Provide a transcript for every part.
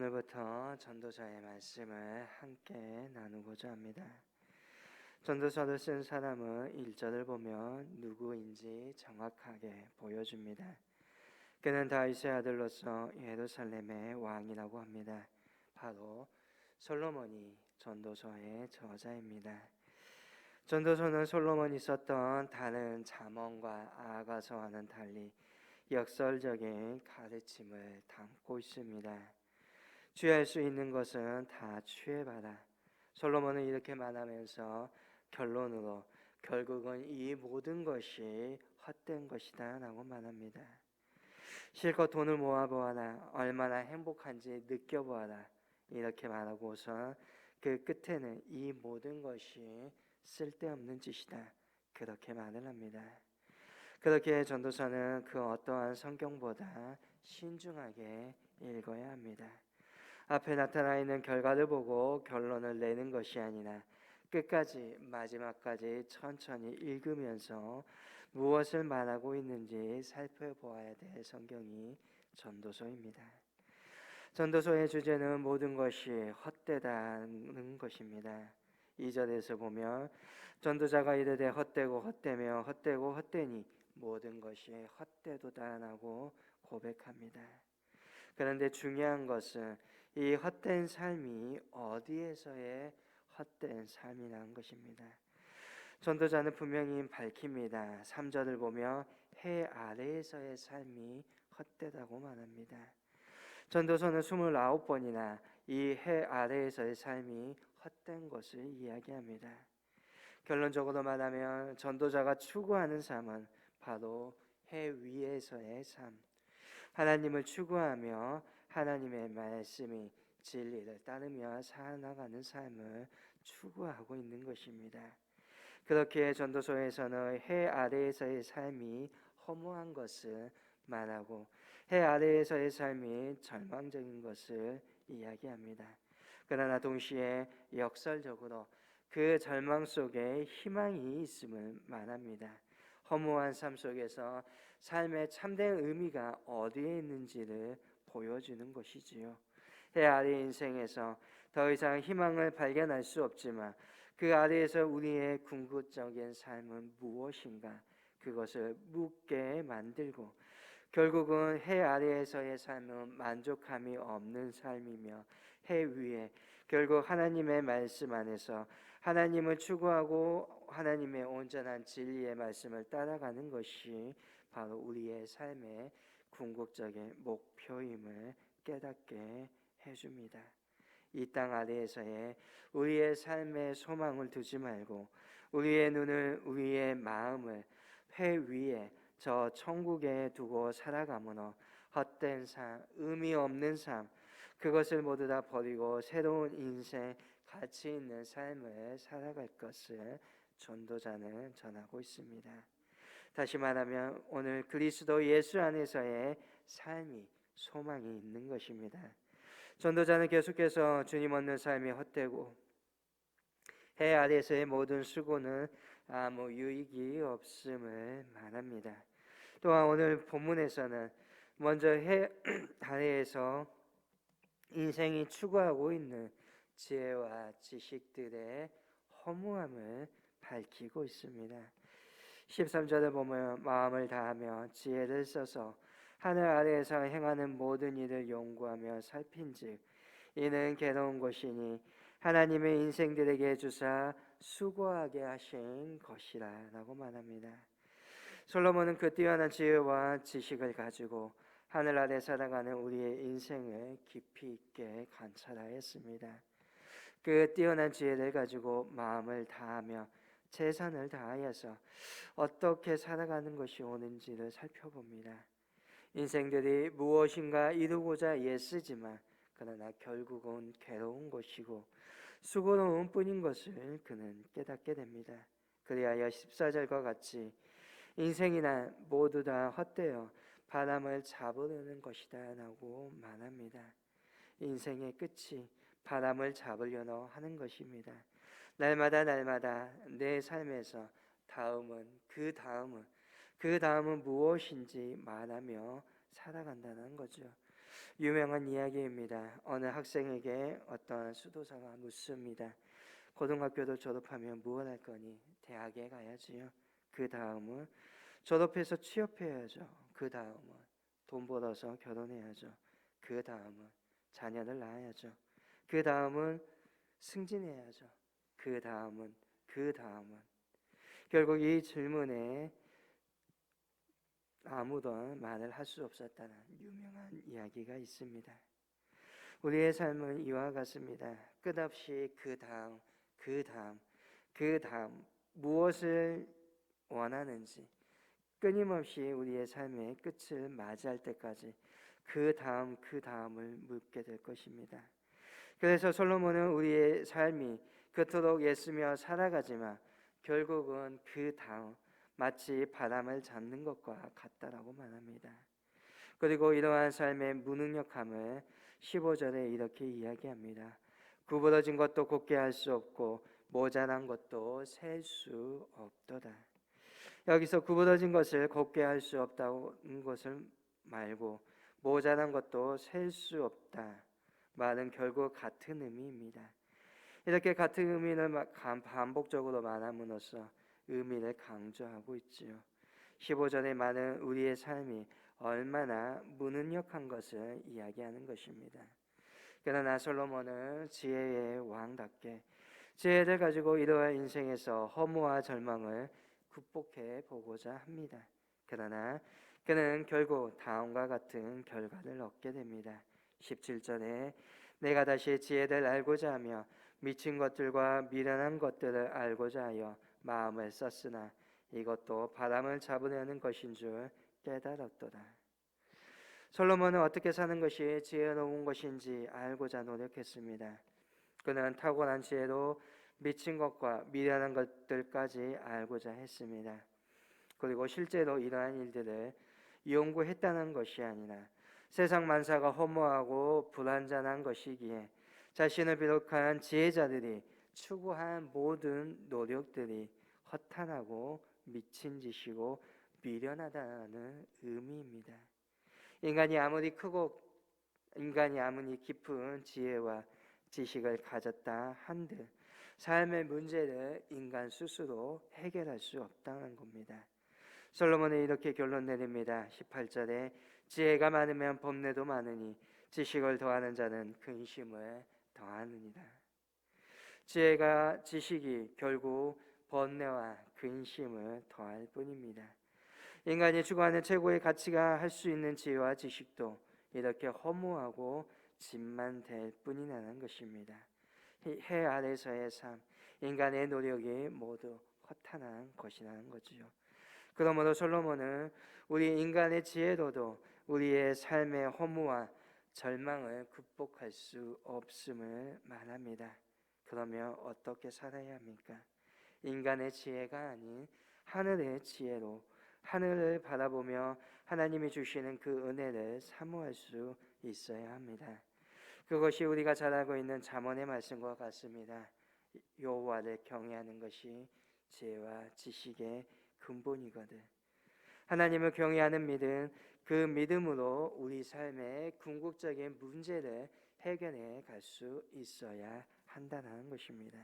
오늘부터 전도서의 말씀을 함께 나누고자 합니다. 전도서를 쓴 사람은 1절을 보면 누구인지 정확하게 보여줍니다. 그는 다윗의 아들로서 예루살렘의 왕이라고 합니다. 바로 솔로몬이 전도서의 저자입니다. 전도서는 솔로몬이 썼던 다른 잠언과 아가서와는 달리 역설적인 가르침을 담고 있습니다. 취할 수 있는 것은 다 취해봐라. 솔로몬은 이렇게 말하면서 결론으로 결국은 이 모든 것이 헛된 것이다 라고 말합니다. 실컷 돈을 모아보아라. 얼마나 행복한지 느껴보아라. 이렇게 말하고서 그 끝에는 이 모든 것이 쓸데없는 짓이다. 그렇게 말을 합니다. 그렇게 전도서는 그 어떠한 성경보다 신중하게 읽어야 합니다. 앞에 나타나 있는 결과를 보고 결론을 내는 것이 아니라 끝까지 마지막까지 천천히 읽으면서 무엇을 말하고 있는지 살펴보아야 될 성경이 전도서입니다. 전도서의 주제는 모든 것이 헛되다는 것입니다. 2절에서 보면 전도자가 이르되 헛되고 헛되며 헛되고 헛되니 모든 것이 헛되도다라고 고백합니다. 그런데 중요한 것은 이 헛된 삶이 어디에서의 헛된 삶이라는 것입니다. 전도자는 분명히 밝힙니다. 3절을 보며 해 아래에서의 삶이 헛되다고 말합니다. 전도서는 29번이나 이 해 아래에서의 삶이 헛된 것을 이야기합니다. 결론적으로 말하면 전도자가 추구하는 삶은 바로 해 위에서의 삶, 하나님을 추구하며 하나님의 말씀이 진리를 따르며 살아나가는 삶을 추구하고 있는 것입니다. 그렇게 전도서에서는 해 아래에서의 삶이 허무한 것을 말하고 해 아래에서의 삶이 절망적인 것을 이야기합니다. 그러나 동시에 역설적으로 그 절망 속에 희망이 있음을 말합니다. 허무한 삶 속에서 삶의 참된 의미가 어디에 있는지를 보여주는 것이지요. 해 아래 인생에서 더 이상 희망을 발견할 수 없지만 그 아래에서 우리의 궁극적인 삶은 무엇인가 그것을 묻게 만들고 결국은 해 아래에서의 삶은 만족함이 없는 삶이며 해 위에 결국 하나님의 말씀 안에서 하나님을 추구하고 하나님의 온전한 진리의 말씀을 따라가는 것이 바로 우리의 삶의 궁극적인 목표임을 깨닫게 해줍니다. 이 땅 아래에서의 우리의 삶의 소망을 두지 말고 우리의 눈을 우리의 마음을 회 위에 저 천국에 두고 살아가므로 헛된 삶, 의미 없는 삶 그것을 모두 다 버리고 새로운 인생, 가치 있는 삶을 살아갈 것을 전도자는 전하고 있습니다. 다시 말하면 오늘 그리스도 예수 안에서의 삶이 소망이 있는 것입니다. 전도자는 계속해서 주님 없는 삶이 헛되고 해 아래에서의 모든 수고는 아무 유익이 없음을 말합니다. 또한 오늘 본문에서는 먼저 해 아래에서 인생이 추구하고 있는 지혜와 지식들의 허무함을 밝히고 있습니다. 13절에 보면 마음을 다하며 지혜를 써서 하늘 아래에서 행하는 모든 일을 연구하며 살핀즉 이는 괴로운 것이니 하나님의 인생들에게 주사 수고하게 하신 것이라 라고 말합니다. 솔로몬은 그 뛰어난 지혜와 지식을 가지고 하늘 아래 살아가는 우리의 인생을 깊이 있게 관찰하였습니다. 그 뛰어난 지혜를 가지고 마음을 다하며 재산을 다하여서 어떻게 살아가는 것이 오는지를 살펴봅니다. 인생들이 무엇인가 이루고자 애쓰지만 그러나 결국은 괴로운 것이고 수고로운 뿐인 것을 그는 깨닫게 됩니다. 그리하여 14절과 같이 인생이란 모두 다 헛되어 바람을 잡으려는 것이다 라고 말합니다. 인생의 끝이 바람을 잡으려고 하는 것입니다. 날마다 내 삶에서 그 다음은 무엇인지 말하며 살아간다는 거죠. 유명한 이야기입니다. 어느 학생에게 어떤 수도사가 묻습니다. 고등학교도 졸업하면 무엇 할 거니? 대학에 가야지요. 그 다음은 졸업해서 취업해야죠. 그 다음은 돈 벌어서 결혼해야죠. 그 다음은 자녀를 낳아야죠. 그 다음은 승진해야죠. 그 다음은 결국 이 질문에 아무런 말을 할 수 없었다는 유명한 이야기가 있습니다. 우리의 삶은 이와 같습니다. 끝없이 그 다음 무엇을 원하는지 끊임없이 우리의 삶의 끝을 맞이할 때까지 그 다음을 묻게 될 것입니다. 그래서 솔로몬은 우리의 삶이 그토록 애쓰며 살아가지만 결국은 그 다음 마치 바람을 잡는 것과 같다라고 말합니다. 그리고 이러한 삶의 무능력함을 15절에 이렇게 이야기합니다. 구부러진 것도 곱게 할 수 없고 모자란 것도 셀 수 없도다. 여기서 구부러진 것을 곱게 할 수 없다는 것을 말고 모자란 것도 셀 수 없다 말은 결국 같은 의미입니다. 이렇게 같은 의미를 반복적으로 말함으로써 의미를 강조하고 있지요. 15절의 말은 우리의 삶이 얼마나 무능력한 것을 이야기하는 것입니다. 그러나 솔로몬은 지혜의 왕답게 지혜를 가지고 이러한 인생에서 허무와 절망을 극복해 보고자 합니다. 그러나 그는 결국 다음과 같은 결과를 얻게 됩니다. 17절에 내가 다시 지혜를 알고자 하며 미친 것들과 미련한 것들을 알고자 하여 마음을 썼으나 이것도 바람을 잡으려는 것인 줄 깨달았도다. 솔로몬은 어떻게 사는 것이 지혜로운 것인지 알고자 노력했습니다. 그는 탁월한 지혜로 미친 것과 미련한 것들까지 알고자 했습니다. 그리고 실제로 이러한 일들을 연구했다는 것이 아니라 세상 만사가 허무하고 불완전한 것이기에 자신을 비롯한 지혜자들이 추구한 모든 노력들이 허탄하고 미친 짓이고 미련하다는 의미입니다. 인간이 아무리 깊은 지혜와 지식을 가졌다 한들 삶의 문제를 인간 스스로 해결할 수 없다는 겁니다. 솔로몬은 이렇게 결론 내립니다. 18절에 지혜가 많으면 번뇌도 많으니 지식을 더하는 자는 근심을 더하느니라. 지식이 결국 번뇌와 근심을 더할 뿐입니다. 인간이 추구하는 최고의 가치가 할 수 있는 지혜와 지식도 이렇게 허무하고 짐만 될 뿐이라는 것입니다. 해 아래서의 삶, 인간의 노력이 모두 허탄한 것이라는 거지요. 그러므로 솔로몬은 우리 인간의 지혜로도 우리의 삶의 허무와 절망을 극복할 수 없음을 말합니다. 그러면 어떻게 살아야 합니까? 인간의 지혜가 아닌 하늘의 지혜로 하늘을 바라보며 하나님이 주시는 그 은혜를 사모할 수 있어야 합니다. 그것이 우리가 잘 알고 있는 잠언의 말씀과 같습니다. 여호와를 경외하는 것이 지혜와 지식의 근본이거든. 하나님을 경외하는 믿음, 그 믿음으로 우리 삶의 궁극적인 문제를 해결해 갈 수 있어야 한다는 것입니다.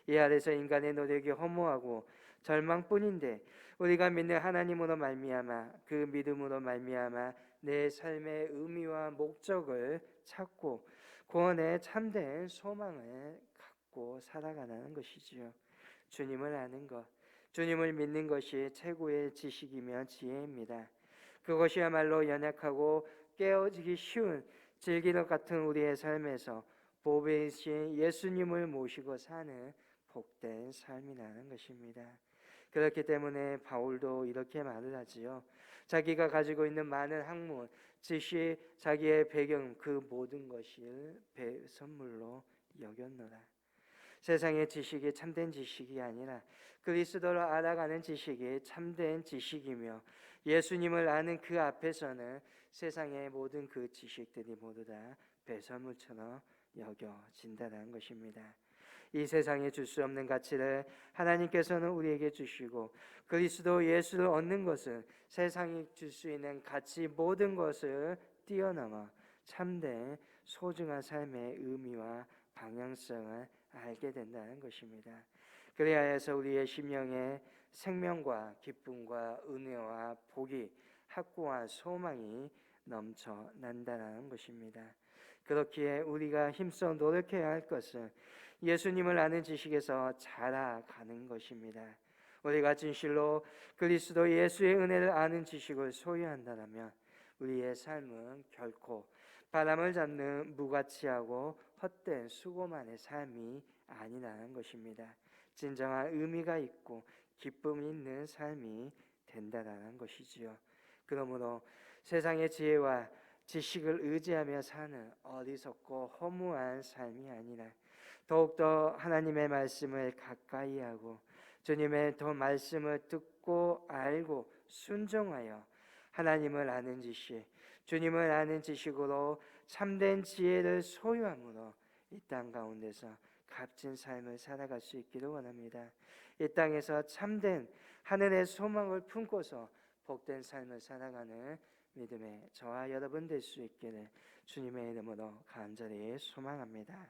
이 아래서 인간의 노력이 허무하고 절망뿐인데 우리가 믿는 하나님으로 말미암아 그 믿음으로 말미암아 내 삶의 의미와 목적을 찾고 구원의 참된 소망을 갖고 살아가는 것이지요. 주님을 아는 것, 주님을 믿는 것이 최고의 지식이며 지혜입니다. 그것이야말로 연약하고 깨어지기 쉬운 질기력 같은 우리의 삶에서 보배이신 예수님을 모시고 사는 복된 삶이라는 것입니다. 그렇기 때문에 바울도 이렇게 말을 하지요. 자기가 가지고 있는 많은 학문, 지식, 자기의 배경 그 모든 것을 선물로 여겼노라. 세상의 지식이 참된 지식이 아니라 그리스도를 알아가는 지식이 참된 지식이며 예수님을 아는 그 앞에서는 세상의 모든 그 지식들이 모두 다 배설물처럼 여겨진다는 것입니다. 이 세상에 줄 수 없는 가치를 하나님께서는 우리에게 주시고 그리스도 예수를 얻는 것은 세상이 줄 수 있는 가치 모든 것을 뛰어넘어 참된 소중한 삶의 의미와 방향성을 알게 된다는 것입니다. 그래야 해서 우리의 심령에 생명과 기쁨과 은혜와 복이 확고한 소망이 넘쳐난다는 것입니다. 그렇기에 우리가 힘써 노력해야 할 것은 예수님을 아는 지식에서 자라가는 것입니다. 우리가 진실로 그리스도 예수의 은혜를 아는 지식을 소유한다면 우리의 삶은 결코 바람을 잡는 무가치하고 헛된 수고만의 삶이 아니라는 것입니다. 진정한 의미가 있고 기쁨이 있는 삶이 된다는 것이지요. 그러므로 세상의 지혜와 지식을 의지하며 사는 어리석고 허무한 삶이 아니라 더욱더 하나님의 말씀을 가까이 하고 주님의 더 말씀을 듣고 알고 순종하여 하나님을 아는 지식, 주님을 아는 지식으로 참된 지혜를 소유함으로 이 땅 가운데서 값진 삶을 살아갈 수 있기를 원합니다. 이 땅에서 참된 하늘의 소망을 품고서 복된 삶을 살아가는 믿음의 저와 여러분 될 수 있기를 주님의 이름으로 간절히 소망합니다.